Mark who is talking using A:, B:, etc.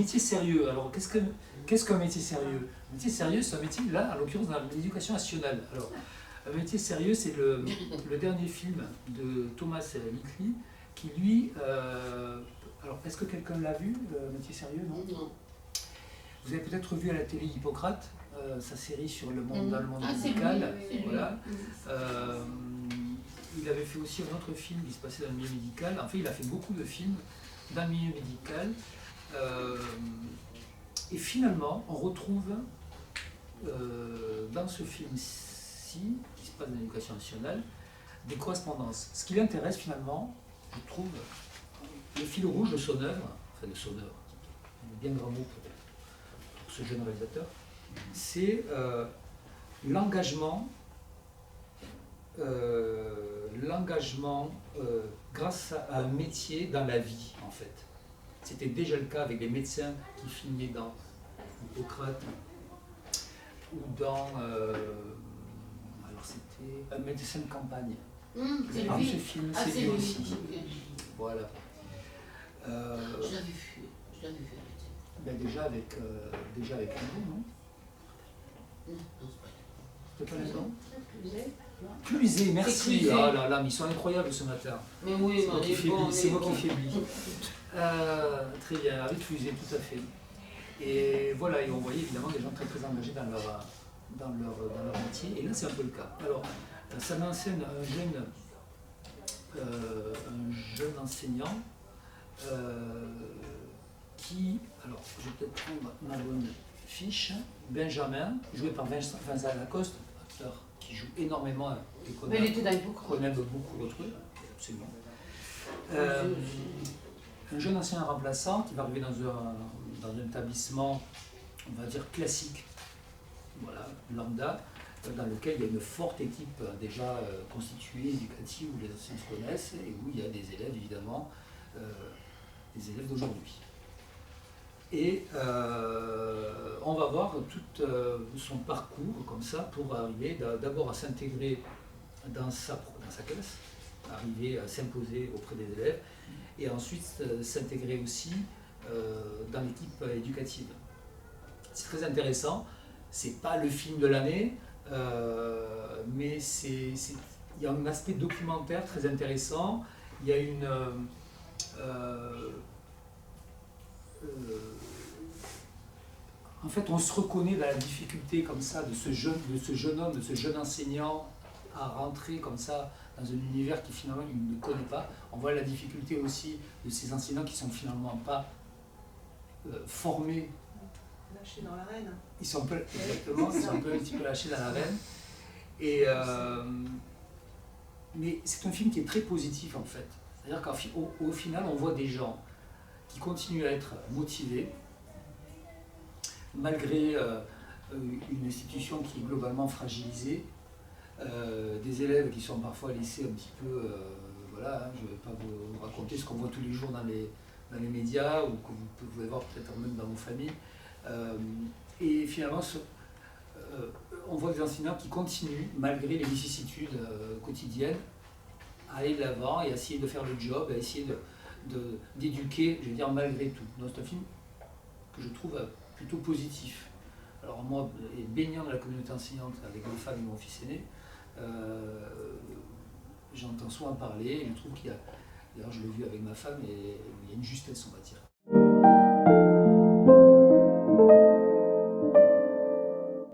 A: métier sérieux. Alors, qu'est-ce qu'un métier sérieux? Un métier sérieux, c'est un métier, là, en l'occurrence, dans l'éducation nationale. Alors, un métier sérieux, c'est le dernier film de Thomas Littré, qui lui... alors, est-ce que quelqu'un l'a vu, Métier sérieux, non?
B: Non.
A: Vous avez peut-être vu à la télé Hippocrate, sa série sur le monde, dans le monde
B: Ah,
A: médical.
B: c'est lui,
A: Voilà. Il avait fait aussi un autre film qui se passait dans le milieu médical. En fait, il a fait beaucoup de films dans le milieu médical. Et finalement, on retrouve dans ce film-ci, qui se passe dans l'éducation nationale, des correspondances. Ce qui l'intéresse finalement, je trouve, le fil rouge de son œuvre, enfin de son œuvre, bien grand mot pour ce jeune réalisateur, c'est l'engagement grâce à un métier dans la vie, en fait. C'était déjà le cas avec les médecins qui filmaient dans Hippocrate ou dans... alors c'était un médecin de campagne. Dans ce film, c'est lui aussi. Voilà.
B: Je l'avais vu.
A: Ben déjà avec Hugo, non?
B: Non,
A: C'est pas raison. Cluzet, merci. Ah là là, mais ils sont incroyables ce matin.
B: Mais oui,
A: c'est moi qui faiblis. Très bien, avec Cluzet, tout à fait. Et voilà, et on voyait évidemment des gens très très engagés dans leur métier. Et là, c'est un peu le cas. Alors, ça met en scène un jeune enseignant qui, alors je vais peut-être prendre ma bonne fiche, Benjamin, joué par Vincent Lacoste, acteur qui joue énormément et qu'on aime beaucoup retrouver, absolument. Un jeune ancien remplaçant qui va arriver dans un établissement, on va dire classique, voilà, lambda, dans lequel il y a une forte équipe déjà constituée, éducative, où les anciens se connaissent et où il y a des élèves évidemment, des élèves d'aujourd'hui. Et on va voir tout son parcours comme ça pour arriver d'abord à s'intégrer dans sa classe, arriver à s'imposer auprès des élèves et ensuite s'intégrer aussi dans l'équipe éducative. C'est très intéressant, c'est pas le film de l'année, mais il y a un aspect documentaire très intéressant, il y a une... en fait, on se reconnaît dans la difficulté comme ça de ce jeune homme, de ce jeune enseignant à rentrer comme ça dans un univers qui finalement il ne connaît pas. On voit la difficulté aussi de ces enseignants qui sont finalement pas formés.
C: Lâchés dans l'arène.
A: Ils sont un peu, exactement, ils sont un petit peu lâchés dans l'arène. Mais c'est un film qui est très positif en fait. C'est-à-dire qu'au final, on voit des gens qui continuent à être motivés, malgré une institution qui est globalement fragilisée, des élèves qui sont parfois laissés un petit peu, voilà, je ne vais pas vous raconter ce qu'on voit tous les jours dans les médias ou que vous pouvez voir peut-être même dans vos familles. Et finalement, on voit des enseignants qui continuent, malgré les vicissitudes quotidiennes, à aller de l'avant et à essayer de faire le job, à essayer d'éduquer, je veux dire, malgré tout. Donc c'est un film que je trouve plutôt positif. Alors moi, baignant dans la communauté enseignante avec mes femmes et mon fils aîné, j'entends souvent parler, et je trouve qu'il y a, d'ailleurs je l'ai vu avec ma femme, et il y a une justesse, on va dire.